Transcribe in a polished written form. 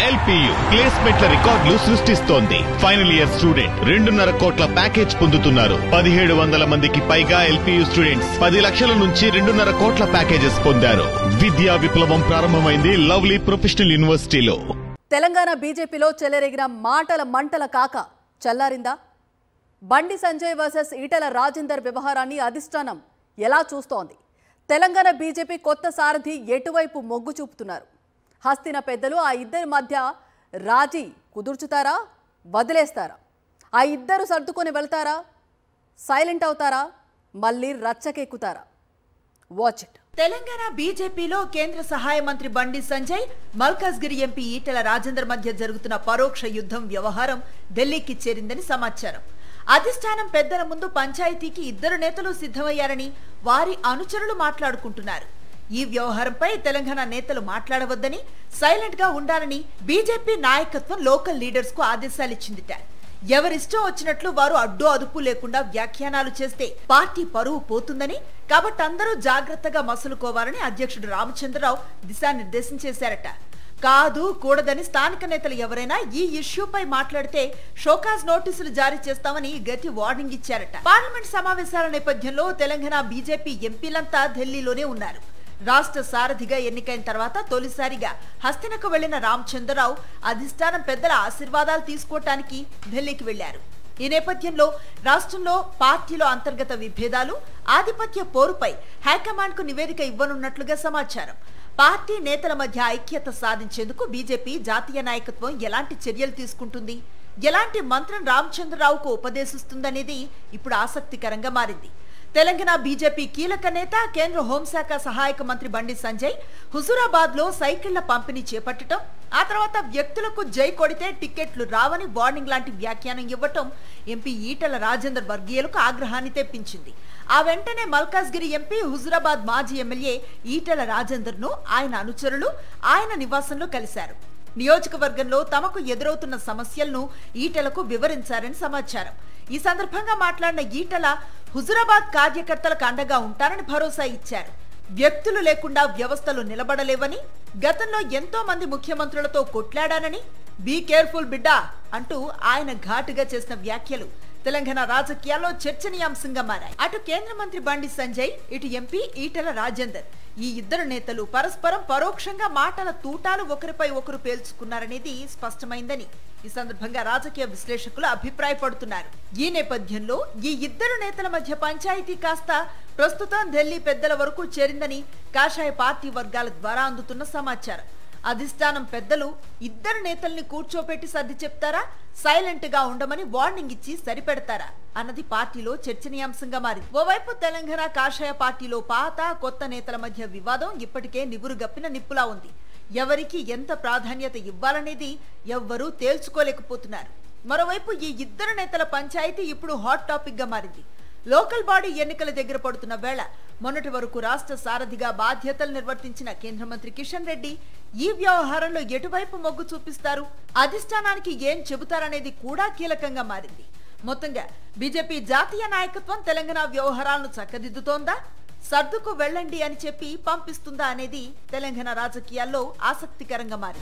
LPU ప్లేస్మెంట్ల రికార్డులు సృష్టిస్తోంది. Final year student 2.5 కోట్ల ప్యాకేజ్ పొందుతున్నారు. 1700 మందికి పైగా ఎల్పీయూ స్టూడెంట్స్ 10 లక్షల నుంచి 2.5 కోట్ల ప్యాకేజెస్ పొందారు. విద్యా విప్లవం ప్రారంభమైంది లవ్లీ ప్రొఫెషనల్ యూనివర్సిటీలో. తెలంగాణ బీజేపీలో చెలరేగిన మాటల మంటల కాక చల్లారిందా? బండి సంజయ్ వర్సెస్ ఈటెల రాజేందర్ వ్యవహారాన్ని అధిష్టానం ఎలా చూస్తోంది? తెలంగాణ బీజేపీ కొత్త సారథి ఎటువైపు మొగ్గు చూపుతున్నారు? హస్తిన పెద్దలు ఆ ఇద్దరి మధ్య రాజీ కుదుర్చుతారా, వదిలేస్తారా? ఆ ఇద్దరు సర్దుకొని వెళ్తారా, సైలెంట్ అవుతారా, మళ్ళీ రచ్చకెక్కుతారా? Watch it. తెలంగాణ బీజేపీలో కేంద్ర సహాయ మంత్రి బండి సంజయ్, మల్కాజ్గిరి ఎంపీ ఈటెల రాజేందర్ మధ్య జరుగుతున్న పరోక్ష యుద్ధం వ్యవహారం ఢిల్లీకి చేరిందని సమాచారం. అధిష్టానం పెద్దల ముందు పంచాయతీకి ఇద్దరు నేతలు సిద్ధమయ్యారని వారి అనుచరులు మాట్లాడుకుంటున్నారు. ఈ వ్యవహారంపై తెలంగాణ నేతలు మాట్లాడవద్దని, సైలెంట్ గా ఉండాలని బీజేపీ నాయకత్వం లోకల్ లీడర్స్ కు ఆదేశాలిచ్చిందిట. ఎవరిష్టం వచ్చినట్లు వారు అడ్డు అదుపు లేకుండా వ్యాఖ్యానాలు చేస్తే పార్టీ పరువు పోతుందని, కాబట్టి అందరూ జాగ్రత్తగా మసులుకోవాలని అధ్యక్షుడు రామచంద్రరావు దిశానిర్దేశం చేశారట. కాదు కూడదని స్థానిక నేతలు ఎవరైనా ఈ ఇష్యూపై మాట్లాడితే షోకాజ్ నోటీసులు జారీ చేస్తామని గట్టి వార్నింగ్ ఇచ్చారట. పార్లమెంట్ సమావేశాల నేపథ్యంలో తెలంగాణ బీజేపీ ఎంపీలంతా ఢిల్లీలోనే ఉన్నారు. రాష్ట్ర సారథిగా ఎన్నికైన తర్వాత తొలిసారిగా హస్తినకు వెళ్లిన రామచంద్రరావు అధిష్టానం పెద్దల ఆశీర్వాదాలు తీసుకోవటానికి ఢిల్లీకి వెళ్లారు. ఈ నేపథ్యంలో రాష్ట్రంలో పార్టీలో అంతర్గత విభేదాలు, ఆధిపత్య పోరుపై హైకమాండ్ కు నివేదిక ఇవ్వనున్నట్లుగా సమాచారం. పార్టీ నేతల మధ్య ఐక్యత సాధించేందుకు బీజేపీ జాతీయ నాయకత్వం ఎలాంటి చర్యలు తీసుకుంటుంది, ఎలాంటి మంత్రం రామచంద్రరావుకు ఉపదేశిస్తుందనేది ఇప్పుడు ఆసక్తికరంగా మారింది. తెలంగాణ బీజేపీ కీలక నేత, కేంద్ర హోంశాఖ సహాయక మంత్రి బండి సంజయ్ హుజూరాబాద్ లో సైకిళ్ల పంపిణీ చేపట్టడం, ఆ తర్వాత వ్యక్తులకు జై కొడితే టికెట్లు రావని వార్నింగ్ లాంటి వ్యాఖ్యానం ఇవ్వటం ఎంపీ ఈటెల రాజేందర్ వర్గీయులకు ఆగ్రహాన్ని తెప్పించింది. ఆ వెంటనే మల్కాజ్గిరి ఎంపీ, హుజూరాబాద్ మాజీ ఎమ్మెల్యే ఈటెల రాజేందర్ ను ఆయన అనుచరులు ఆయన నివాసంలో కలిశారు. నియోజకవర్గంలో తమకు ఎదురవుతున్న సమస్యలను ఈటెలకు వివరించారని సమాచారం. ఈ సందర్భంగా మాట్లాడిన ఈటెల హుజూరాబాద్ కార్యకర్తలకు అండగా ఉంటారని భరోసా ఇచ్చారు. వ్యక్తులు లేకుండా వ్యవస్థలు నిలబడలేవని, గతంలో ఎంతో మంది ముఖ్యమంత్రులతో కొట్లాడానని, బీ కేర్ఫుల్ బిడ్డా అంటూ ఆయన ఘాటుగా చేసిన వ్యాఖ్యలు తెలంగాణ రాజకీయాల్లో చర్చనీయాంశంగా మారాయి. అటు కేంద్ర మంత్రి బండి సంజయ్, ఇటు ఎంపీ ఈటెల రాజేందర్, ఈ ఇద్దరు నేతలు పరస్పరం పరోక్షంగా మాటల తూటాలు ఒకరిపై ఒకరు పేల్చుకున్నారనేది స్పష్టమైందని ఈ సందర్భంగా రాజకీయ విశ్లేషకులు అభిప్రాయపడుతున్నారు. ఈ నేపథ్యంలో ఈ ఇద్దరు నేతల మధ్య పంచాయతీ కాస్త ప్రస్తుతం ఢిల్లీ పెద్దల వరకు చేరిందని కాషాయ పార్టీ వర్గాల ద్వారా అందుతున్న సమాచారం. అధిష్టానం పెద్దలు ఇద్దరు నేతల్ని కూర్చోపెట్టి సర్ది చెప్తారా, సైలెంట్ గా ఉండమని వార్నింగ్ ఇచ్చి సరిపెడతారా అన్నది పార్టీలో చర్చనీయాంశంగా మారింది. ఓవైపు తెలంగాణ కాషాయ పార్టీలో పాత కొత్త నేతల మధ్య వివాదం ఇప్పటికే నివురుగప్పిన నిప్పులా ఉంది. ఎవరికి ఎంత ప్రాధాన్యత ఇవ్వాలనేది ఎవ్వరూ తేల్చుకోలేకపోతున్నారు. మరోవైపు ఈ ఇద్దరు నేతల పంచాయతీ ఇప్పుడు హాట్ టాపిక్ గా మారింది. లోకల్ బాడీ ఎన్నికల దగ్గర పడుతున్న వేళ మొన్నటి వరకు రాష్ట్ర సారథిగా బాధ్యతలు నిర్వర్తించిన కేంద్ర మంత్రి కిషన్ రెడ్డి ఈ వ్యవహారంలో ఎటువైపు మొగ్గు చూపిస్తారు, అధిష్టానానికి ఏం చెబుతారనేది కూడా కీలకంగా మారింది. మొత్తంగా బీజేపీ జాతీయ నాయకత్వం తెలంగాణ వ్యవహారాలను చక్కదిద్దుతోందా, సర్దుకు వెళ్ళండి అని చెప్పి పంపిస్తుందా అనేది తెలంగాణ రాజకీయాల్లో ఆసక్తికరంగా మారింది.